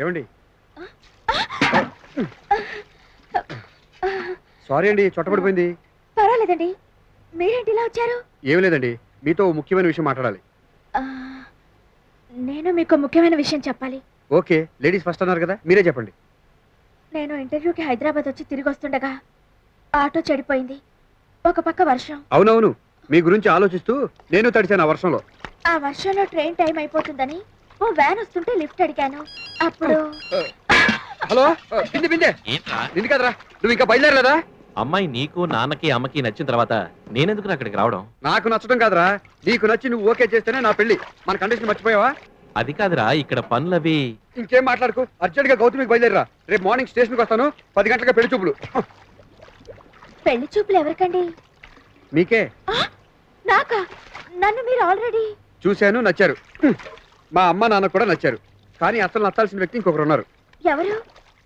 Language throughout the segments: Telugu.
ఏమండి సారీ అండి, చొట్టబడిపోయింది. పర్వాలేదండి, మీరేంటి ఇలా వచ్చారు? ఏమి లేదండి, మీతో ముఖ్యమైన విషయం మాట్లాడాలి. నేను మీకు ముఖ్యమైన విషయం చెప్పాలి. ఓకే, లేడీస్ ఫస్ట్ అన్నారు కదా, మీరే చెప్పండి. నేను ఇంటర్వ్యూకి హైదరాబాద్ వచ్చి తిరిగి వస్తుండగా ఆటో చెడిపోయింది. ఒక పక్క వర్షం. అవునవును, మీ గురించి ఆలోచిస్తూ నేను తడిచాను ఆ వర్షంలో. ఆ వర్షంలో ట్రైన్ టైం అయిపోతుందని ఓ వ్యాన్ వస్తుంటే లిఫ్ట్ అడిగాను. అప్పుడు హలో బిందె బిందె, నిన్ను కదరా, నువ్వు ఇంకా బయలుదేరలేదా? అమ్మాయి నీకు నాన్నకి అమ్మకి నచ్చిన తర్వాత నేనెందుకు అక్కడికి రావడం? నాకు నచ్చడం కాదురా, నీకు నచ్చి నువ్వు ఓకే చేస్తేనే నా పెళ్లి. మన కండిషన్ మర్చిపోయావా? అది కాదురా, ఇక్కడ పనులవి. ఇంకేం మాట్లాడుకో, అర్జెంట్ గా గౌతమికి బయలుదేరరా. రేపు మార్నింగ్ స్టేషన్కి వస్తాను, 10 గంటలకు పెళ్లి చూపులు. పెళ్లి చూపులు ఎవరికండి? మీకే. నాకా? నన్ను మీరు ఆల్రెడీ చూశాను, నచ్చారు. మా అమ్మ నాన్న కూడా నచ్చారు. కానీ అసలు నచ్చాల్సిన వ్యక్తి ఇంకొకరు ఉన్నారు. ఎవరు?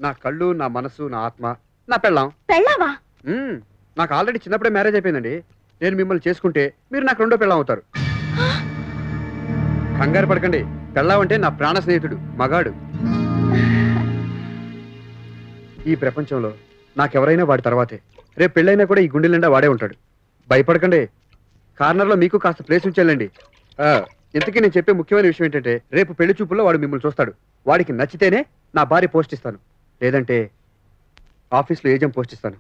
నా కళ్ళు, నా మనసు, నా ఆత్మ, నా పెళ్ళాం. పెళ్ళావా? నాకు ఆల్రెడీ చిన్నప్పుడే మ్యారేజ్ అయిపోయిందండి. నేను మిమ్మల్ని చేసుకుంటే మీరు నాకు రెండో పెళ్ళాం అవుతారు. కంగారు పడకండి, పెళ్ళాం అంటే నా ప్రాణ స్నేహితుడు, మగాడు. ఈ ప్రపంచంలో నాకెవరైనా వాడి తర్వాతే. రేపు పెళ్ళైనా కూడా ఈ గుండెల నిండా వాడే ఉంటాడు. భయపడకండి, కార్నర్లో మీకు కాస్త ప్లేస్ ఉంచాలండి. ఇంతకీ నేను చెప్పే ముఖ్యమైన విషయం ఏంటంటే, రేపు పెళ్లి చూపుల్లో వాడు మిమ్మల్ని చూస్తాడు. వాడికి నచ్చితేనే నా భార్య పోస్ట్ ఇస్తాను, లేదంటే ఆఫీస్లో ఏజెంట్ పోస్ట్ ఇస్తాను.